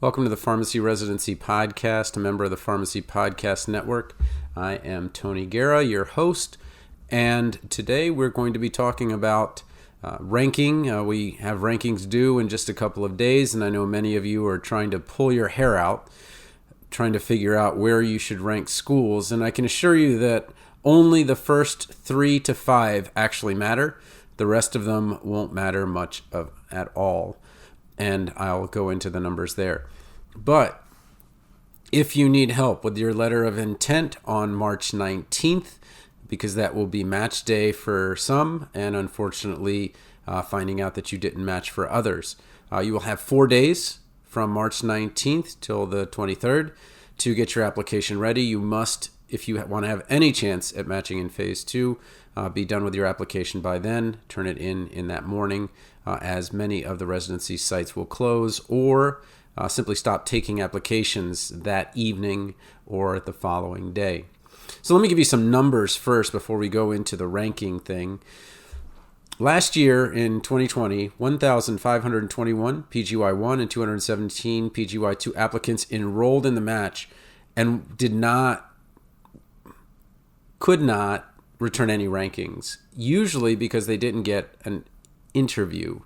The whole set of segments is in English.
Welcome to the Pharmacy Residency Podcast, a member of the Pharmacy Podcast Network. I am Tony Guerra, your host, and today we're going to be talking about ranking. We have rankings due in just a couple of days, and I know many of you are trying to pull your hair out, trying to figure out where you should rank schools, and I can assure you that only the first 3 to 5 actually matter. The rest of them won't matter much at all, and I'll go into the numbers there. But if you need help with your letter of intent on March 19th, because that will be match day for some, and unfortunately finding out that you didn't match for others, you will have 4 days from March 19th till the 23rd to get your application ready. You must, if you want to have any chance at matching in phase 2, be done with your application by then. Turn it in that morning, as many of the residency sites will close or simply stop taking applications that evening or the following day. So let me give you some numbers first before we go into the ranking thing. Last year in 2020, 1,521 PGY-1 and 217 PGY-2 applicants enrolled in the match and could not return any rankings, usually because they didn't get an interview.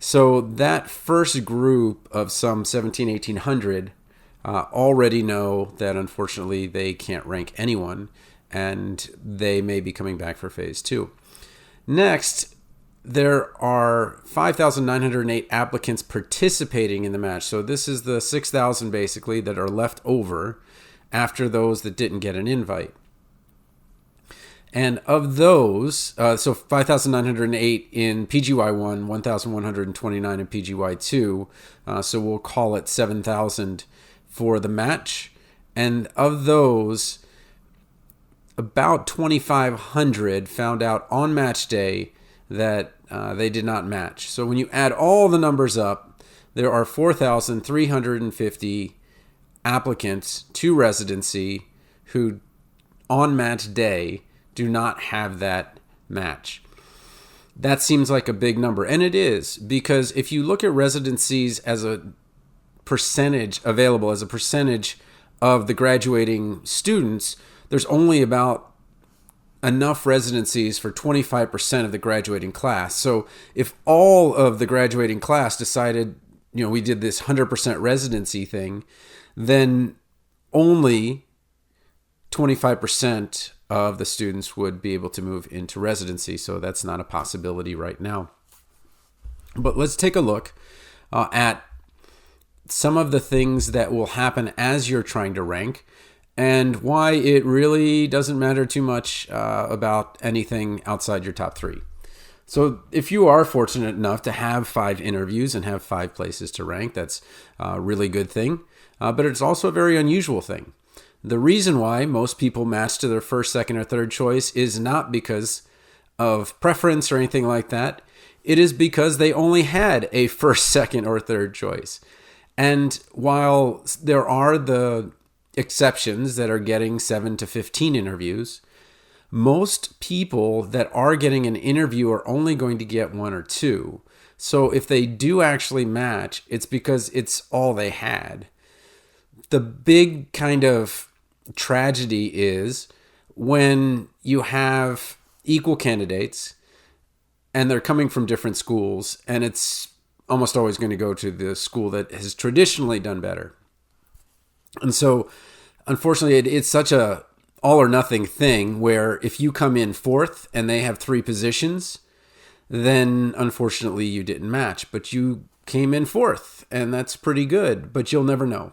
So that first group of some 1,800 already know that unfortunately they can't rank anyone, and they may be coming back for phase 2. Next, there are 5,908 applicants participating in the match. So this is the 6,000 basically that are left over after those that didn't get an invite. And of those, so 5,908 in PGY-1, 1,129 in PGY-2, so we'll call it 7,000 for the match. And of those, about 2,500 found out on match day that they did not match. So when you add all the numbers up, there are 4,350 applicants to residency who, on match day, do not have that match. That seems like a big number, and it is, because if you look at residencies as a percentage available, as a percentage of the graduating students, there's only about enough residencies for 25% of the graduating class. So if all of the graduating class decided, we did this 100% residency thing, then only 25% of the students would be able to move into residency. So that's not a possibility right now. But let's take a look at some of the things that will happen as you're trying to rank and why it really doesn't matter too much about anything outside your top 3. So if you are fortunate enough to have 5 interviews and have 5 places to rank, that's a really good thing. But it's also a very unusual thing. The reason why most people match to their first, second, or third choice is not because of preference or anything like that. It is because they only had a first, second, or third choice. And while there are the exceptions that are getting 7 to 15 interviews, most people that are getting an interview are only going to get 1 or 2. So if they do actually match, it's because it's all they had. The big kind of tragedy is when you have equal candidates and they're coming from different schools, and it's almost always going to go to the school that has traditionally done better. And so unfortunately it's such a all or nothing thing where if you come in 4th and they have 3 positions, then unfortunately you didn't match, but you came in 4th, and that's pretty good, but you'll never know.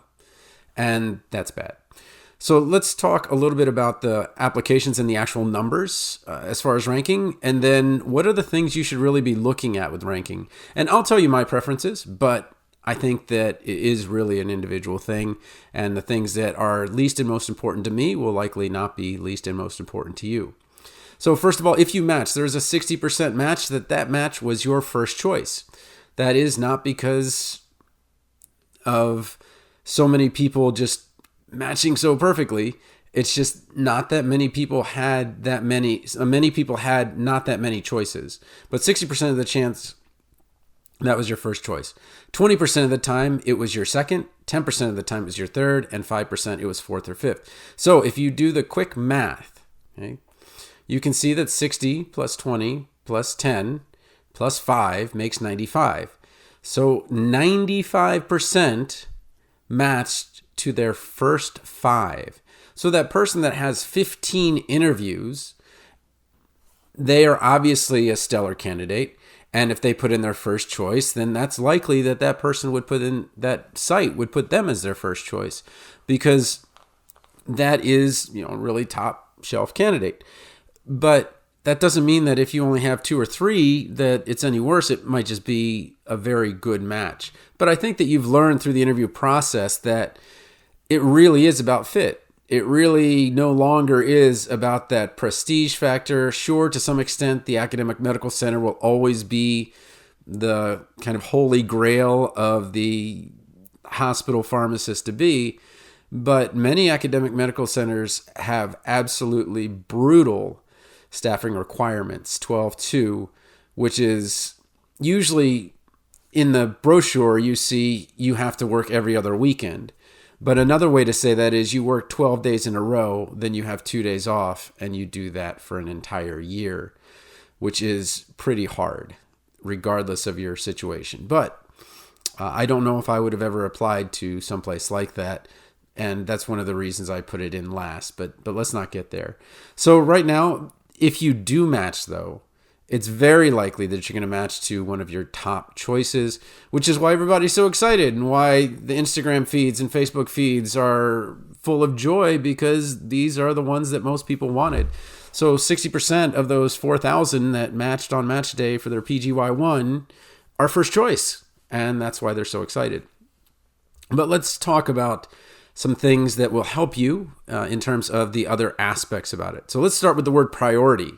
And that's bad. So let's talk a little bit about the applications and the actual numbers as far as ranking, and then what are the things you should really be looking at with ranking. And I'll tell you my preferences, but I think that it is really an individual thing, and the things that are least and most important to me will likely not be least and most important to you. So first of all, if you match, there's a 60% match that match was your first choice. That is not because of so many people just matching so perfectly. It's just not that many people had many people had not that many choices. But 60% of the chance that was your first choice. 20% of the time it was your second, 10% of the time it was your third, and 5% it was fourth or fifth. So if you do the quick math, okay, you can see that 60 plus 20 plus 10 plus 5 makes 95. So 95% matched to their first 5. So that person that has 15 interviews, they are obviously a stellar candidate. And if they put in their first choice, then that's likely that that person would put in, that site would put them as their first choice, because that is, a really top shelf candidate. But that doesn't mean that if you only have 2 or 3 that it's any worse. It might just be a very good match. But I think that you've learned through the interview process that it really is about fit. It really no longer is about that prestige factor. Sure, to some extent, the academic medical center will always be the kind of holy grail of the hospital pharmacist to be, but many academic medical centers have absolutely brutal staffing requirements, 12-2, which is usually in the brochure you see you have to work every other weekend. But another way to say that is you work 12 days in a row, then you have 2 days off, and you do that for an entire year, which is pretty hard, regardless of your situation. But I don't know if I would have ever applied to someplace like that, and that's one of the reasons I put it in last, but let's not get there. So right now, if you do match, though, it's very likely that you're going to match to one of your top choices, which is why everybody's so excited and why the Instagram feeds and Facebook feeds are full of joy, because these are the ones that most people wanted. So 60% of those 4,000 that matched on match day for their PGY-1 are first choice, and that's why they're so excited. But let's talk about some things that will help you in terms of the other aspects about it. So let's start with the word priority.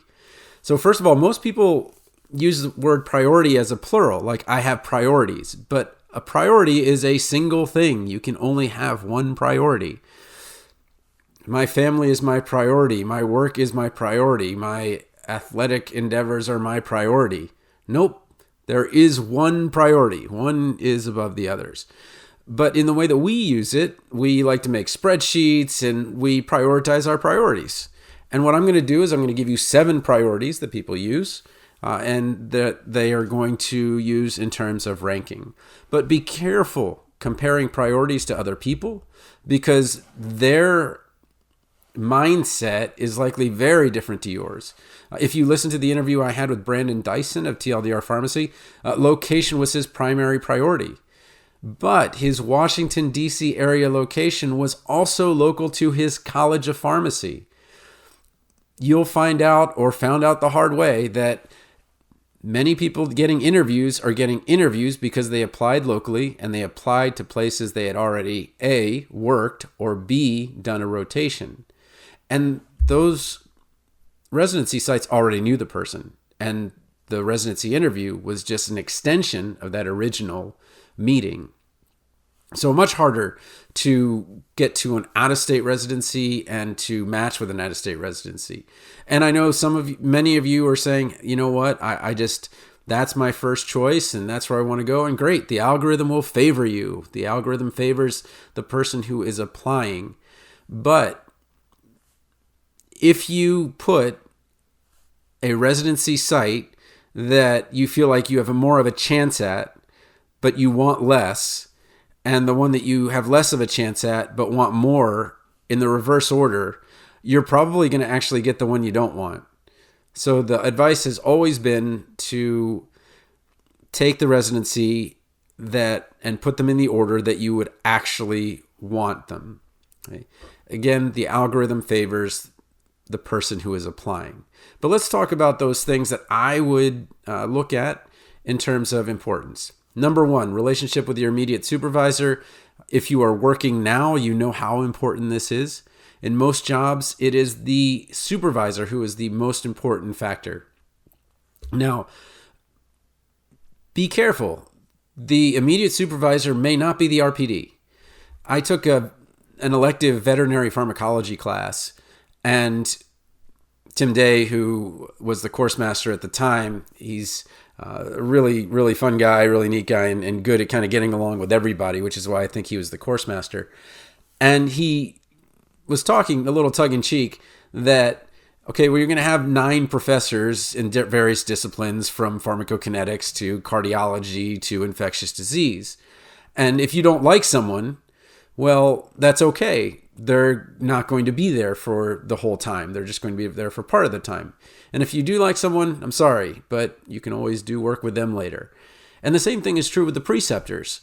So first of all, most people use the word priority as a plural, like I have priorities, but a priority is a single thing. You can only have one priority. My family is my priority. My work is my priority. My athletic endeavors are my priority. Nope. There is one priority. One is above the others. But in the way that we use it, we like to make spreadsheets and we prioritize our priorities. And what I'm going to do is I'm going to give you 7 priorities that people use and that they are going to use in terms of ranking. But be careful comparing priorities to other people, because their mindset is likely very different to yours. If you listen to the interview I had with Brandon Dyson of TLDR Pharmacy, location was his primary priority. But his Washington, D.C. area location was also local to his College of Pharmacy. You'll find out, or found out the hard way, that many people getting interviews are getting interviews because they applied locally and they applied to places they had already A, worked, or B, done a rotation. And those residency sites already knew the person, and the residency interview was just an extension of that original meeting. So much harder to get to an out-of-state residency and to match with an out-of-state residency. And I know many of you are saying, you know what, I just, that's my first choice and that's where I want to go. And great, the algorithm will favor you. The algorithm favors the person who is applying. But if you put a residency site that you feel like you have more of a chance at, but you want less, and the one that you have less of a chance at but want more in the reverse order, you're probably going to actually get the one you don't want. So the advice has always been to take the residency and put them in the order that you would actually want them. Okay? Again, the algorithm favors the person who is applying. But let's talk about those things that I would look at in terms of importance. Number 1, relationship with your immediate supervisor. If you are working now, you know how important this is. In most jobs, it is the supervisor who is the most important factor. Now, be careful. The immediate supervisor may not be the RPD. I took an elective veterinary pharmacology class, and Tim Day, who was the course master at the time, he's really, really fun guy, really neat guy, and good at kind of getting along with everybody, which is why I think he was the course master. And he was talking a little tongue-in-cheek that, okay, well, you're going to have 9 professors in various disciplines, from pharmacokinetics to cardiology to infectious disease. And if you don't like someone, well, that's okay. They're not going to be there for the whole time. They're just going to be there for part of the time. And if you do like someone, I'm sorry, but you can always do work with them later. And the same thing is true with the preceptors.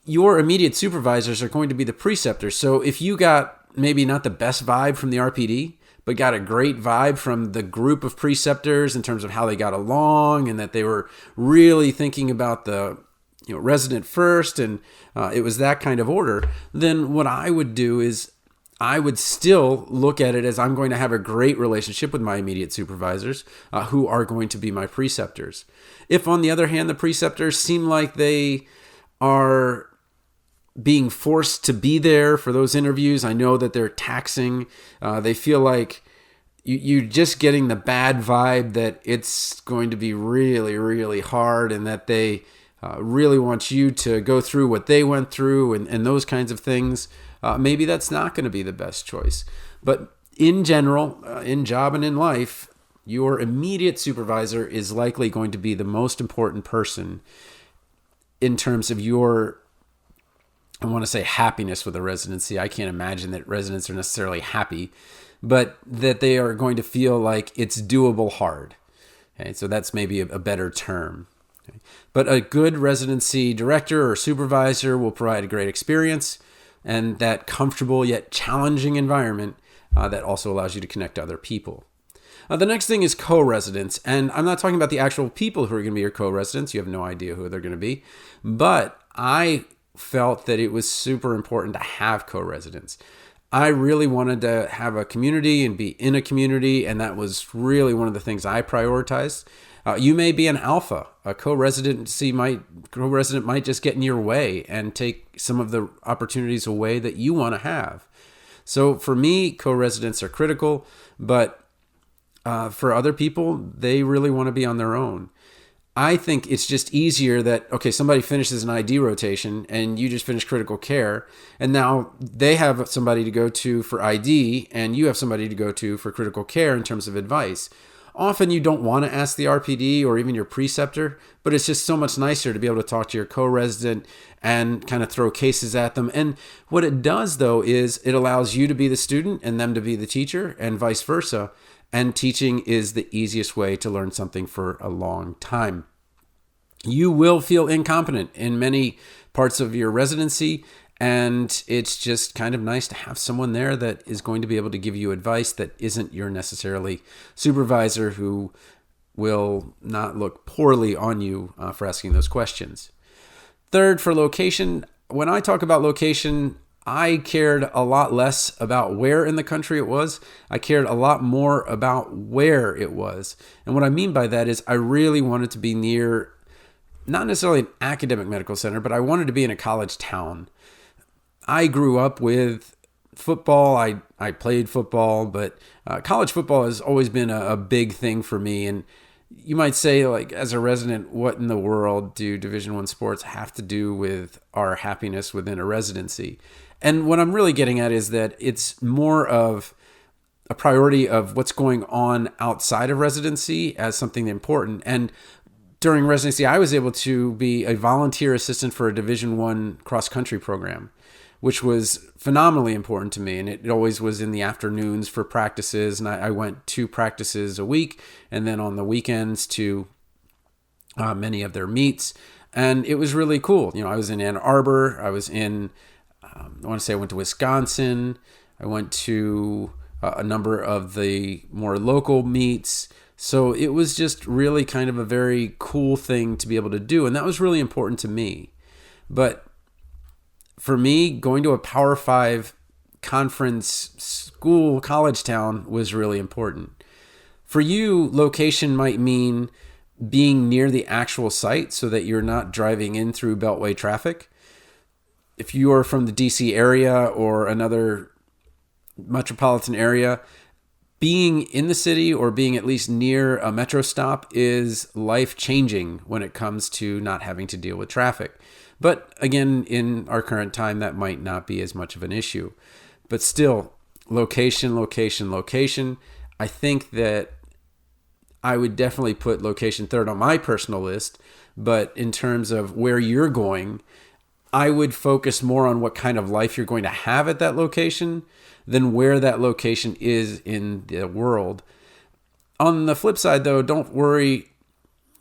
Your immediate supervisors are going to be the preceptors. So if you got maybe not the best vibe from the RPD, but got a great vibe from the group of preceptors in terms of how they got along and that they were really thinking about the resident first, and it was that kind of order, then what I would do is I would still look at it as I'm going to have a great relationship with my immediate supervisors who are going to be my preceptors. If, on the other hand, the preceptors seem like they are being forced to be there for those interviews, I know that they're taxing. They feel like you're just getting the bad vibe that it's going to be really, really hard, and that they really want you to go through what they went through and those kinds of things. Maybe that's not going to be the best choice. But in general, in job and in life, your immediate supervisor is likely going to be the most important person in terms of your, I want to say, happiness with a residency. I can't imagine that residents are necessarily happy, but that they are going to feel like it's doable hard. Okay, so that's maybe a better term. Okay. But a good residency director or supervisor will provide a great experience and that comfortable yet challenging environment that also allows you to connect to other people. The next thing is co-residents, and I'm not talking about the actual people who are going to be your co-residents. You have no idea who they're going to be, but I felt that it was super important to have co-residents. I really wanted to have a community and be in a community, and that was really one of the things I prioritized. You may be an alpha. A co-resident might just get in your way and take some of the opportunities away that you want to have. So for me, co-residents are critical, but for other people, they really want to be on their own. I think it's just easier that, okay, somebody finishes an ID rotation and you just finished critical care, and now they have somebody to go to for ID and you have somebody to go to for critical care in terms of advice. Often you don't want to ask the RPD or even your preceptor, but it's just so much nicer to be able to talk to your co-resident and kind of throw cases at them. And what it does, though, is it allows you to be the student and them to be the teacher and vice versa. And teaching is the easiest way to learn something for a long time. You will feel incompetent in many parts of your residency, and it's just kind of nice to have someone there that is going to be able to give you advice that isn't your necessarily supervisor who will not look poorly on you for asking those questions. Third, for location, when I talk about location, I cared a lot less about where in the country it was. I cared a lot more about where it was. And what I mean by that is I really wanted to be near, not necessarily an academic medical center, but I wanted to be in a college town. I grew up with football. I played football, but college football has always been a big thing for me. And you might say, like, as a resident, what in the world do Division I sports have to do with our happiness within a residency? And what I'm really getting at is that it's more of a priority of what's going on outside of residency as something important. And during residency, I was able to be a volunteer assistant for a Division I cross-country program, which was phenomenally important to me. And it always was in the afternoons for practices. And I went 2 practices a week, and then on the weekends to many of their meets. And it was really cool. You know, I was in Ann Arbor. I was in, I went to Wisconsin. I went to a number of the more local meets. So it was just really kind of a very cool thing to be able to do. And that was really important to me. But for me, going to a Power 5 conference school, college town was really important. For you, location might mean being near the actual site so that you're not driving in through Beltway traffic. If you are from the DC area or another metropolitan area, being in the city or being at least near a metro stop is life-changing when it comes to not having to deal with traffic. But again, in our current time, that might not be as much of an issue. But still, location, location, location. I think that I would definitely put location third on my personal list. But in terms of where you're going, I would focus more on what kind of life you're going to have at that location than where that location is in the world. On the flip side, though, don't worry.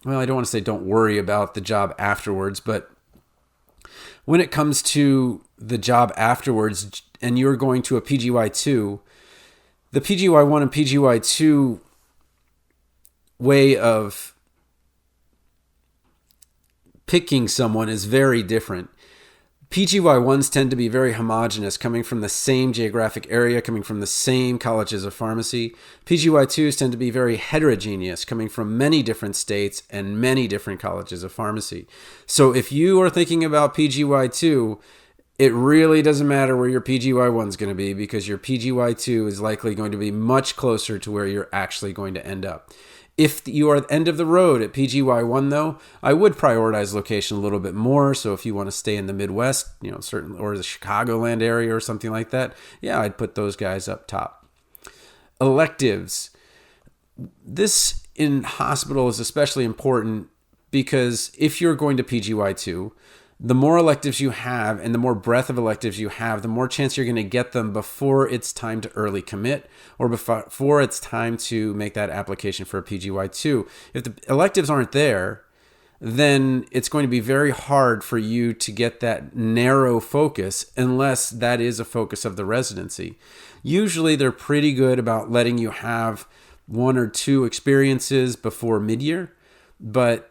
Well, I don't want to say don't worry about the job afterwards, but when it comes to the job afterwards and you're going to a PGY2, the PGY1 and PGY2 way of picking someone is very different. PGY1s tend to be very homogenous, coming from the same geographic area, coming from the same colleges of pharmacy. PGY2s tend to be very heterogeneous, coming from many different states and many different colleges of pharmacy. So if you are thinking about PGY2, it really doesn't matter where your PGY1 is going to be, because your PGY2 is likely going to be much closer to where you're actually going to end up. If you are at the end of the road at PGY1, though, I would prioritize location a little bit more. So if you want to stay in the Midwest, certain, or the Chicagoland area or something like that, yeah, I'd put those guys up top. Electives. This in hospital is especially important because if you're going to PGY2, the more electives you have and the more breadth of electives you have, the more chance you're going to get them before it's time to early commit or before it's time to make that application for a PGY2. If the electives aren't there, then it's going to be very hard for you to get that narrow focus unless that is a focus of the residency. Usually they're pretty good about letting you have 1 or 2 experiences before mid-year, but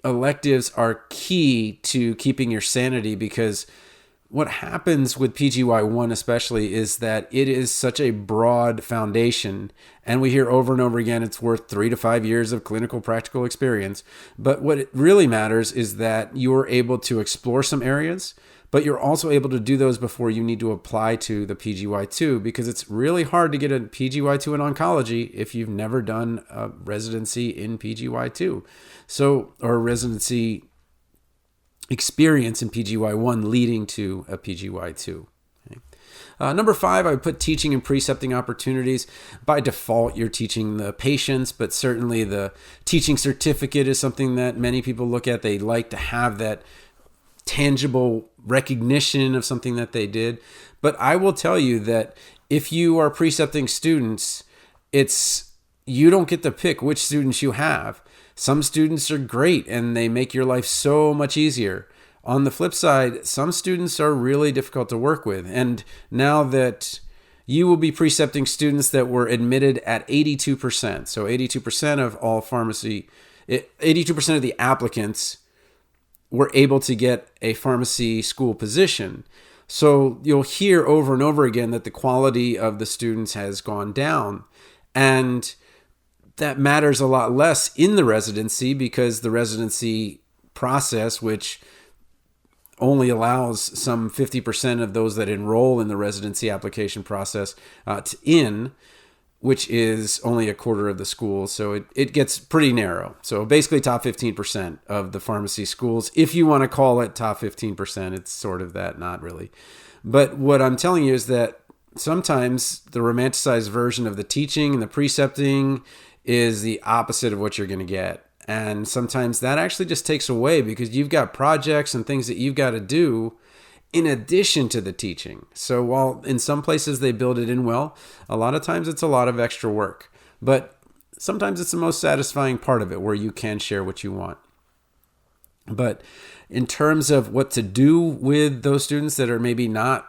electives are key to keeping your sanity, because what happens with PGY1 especially is that it is such a broad foundation, and we hear over and over again it's worth 3 to 5 years of clinical practical experience. But what it really matters is that you're able to explore some areas, but you're also able to do those before you need to apply to the PGY2, because it's really hard to get a PGY2 in oncology if you've never done a residency in PGY2. Or residency experience in PGY1 leading to a PGY2. Okay. Number 5, I would put teaching and precepting opportunities. By default, you're teaching the patients, but certainly the teaching certificate is something that many people look at. They like to have that tangible recognition of something that they did. But I will tell you that if you are precepting students, you don't get to pick which students you have. Some students are great and they make your life so much easier. On the flip side, some students are really difficult to work with. And now that you will be precepting students that were admitted at 82%, so 82% of all pharmacy, 82% of the applicants were able to get a pharmacy school position. So you'll hear over and over again that the quality of the students has gone down. And that matters a lot less in the residency, because the residency process, which only allows some 50% of those that enroll in the residency application process which is only a quarter of the schools. So it gets pretty narrow. So basically top 15% of the pharmacy schools, if you want to call it top 15%, it's sort of that, not really. But what I'm telling you is that sometimes the romanticized version of the teaching and the precepting is the opposite of what you're going to get. And sometimes that actually just takes away, because you've got projects and things that you've got to do in addition to the teaching. So while in some places they build it in well, a lot of times it's a lot of extra work. But sometimes it's the most satisfying part of it, where you can share what you want. But in terms of what to do with those students that are maybe not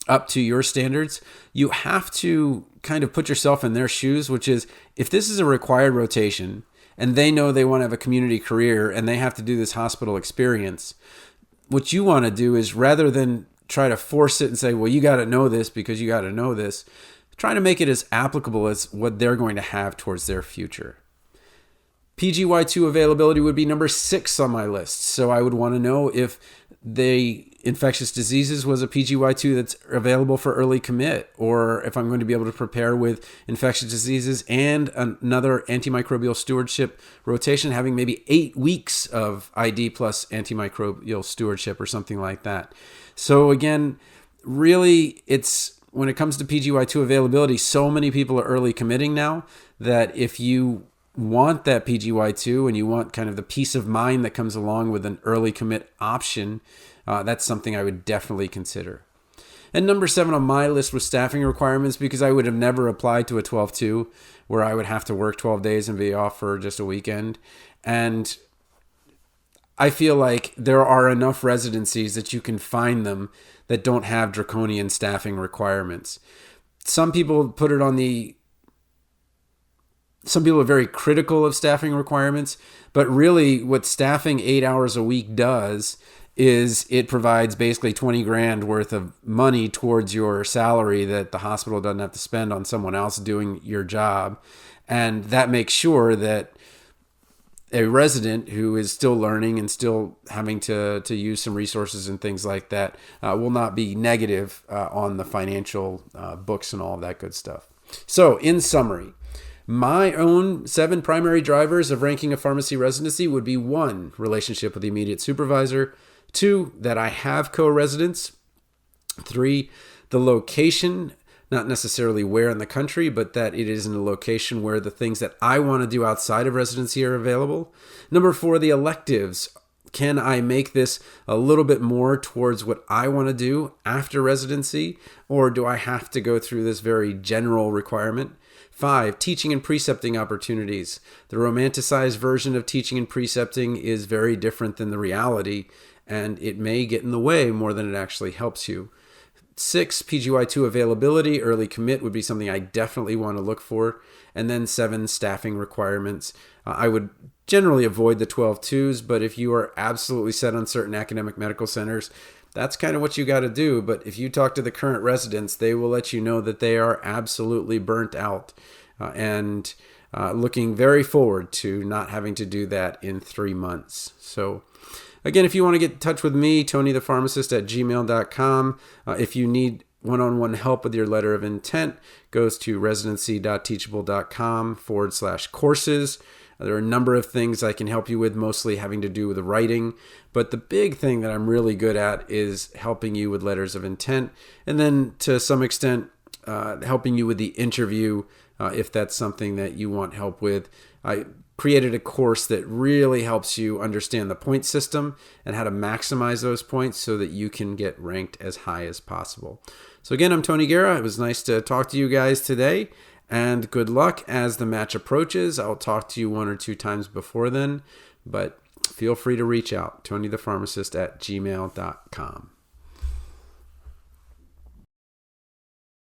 up to your standards, you have to kind of put yourself in their shoes, which is, if this is a required rotation and they know they want to have a community career and they have to do this hospital experience, what you want to do is, rather than try to force it and say, well, you got to know this because you got to know this, try to make it as applicable as what they're going to have towards their future. PGY2 availability would be number 6 on my list. So I would want to know if the infectious diseases was a PGY2 that's available for early commit, or if I'm going to be able to prepare with infectious diseases and another antimicrobial stewardship rotation, having maybe 8 weeks of ID plus antimicrobial stewardship or something like that. So again, really, it's when it comes to PGY2 availability, so many people are early committing now that if you want that PGY2 and you want kind of the peace of mind that comes along with an early commit option, that's something I would definitely consider. And number 7 on my list was staffing requirements, because I would have never applied to a 12-2 where I would have to work 12 days and be off for just a weekend. And I feel like there are enough residencies that you can find them that don't have draconian staffing requirements. Some people are very critical of staffing requirements, but really what staffing 8 hours a week does is it provides basically $20,000 worth of money towards your salary that the hospital doesn't have to spend on someone else doing your job. And that makes sure that a resident who is still learning and still having to use some resources and things like that will not be negative on the financial books and all of that good stuff. So in summary, my own 7 primary drivers of ranking a pharmacy residency would be 1, relationship with the immediate supervisor; 2, that I have co-residents; 3, the location, not necessarily where in the country, but that it is in a location where the things that I want to do outside of residency are available. Number 4, the electives. Can I make this a little bit more towards what I want to do after residency, or do I have to go through this very general requirement? 5, teaching and precepting opportunities. The romanticized version of teaching and precepting is very different than the reality, and it may get in the way more than it actually helps you. 6, PGY2 availability, early commit would be something I definitely want to look for. And then 7, staffing requirements. I would generally avoid the 12-2s, but if you are absolutely set on certain academic medical centers, that's kind of what you got to do. But if you talk to the current residents, they will let you know that they are absolutely burnt out and looking very forward to not having to do that in 3 months. So again, if you want to get in touch with me, TonyThePharmacist@gmail.com. If you need one-on-one help with your letter of intent, goes to residency.teachable.com/courses. There are a number of things I can help you with, mostly having to do with the writing. But the big thing that I'm really good at is helping you with letters of intent. And then to some extent, helping you with the interview, if that's something that you want help with. I created a course that really helps you understand the point system and how to maximize those points so that you can get ranked as high as possible. So again, I'm Tony Guerra. It was nice to talk to you guys today, and good luck as the match approaches. I'll talk to you 1 or 2 times before then, but feel free to reach out, TonyThePharmacist@gmail.com.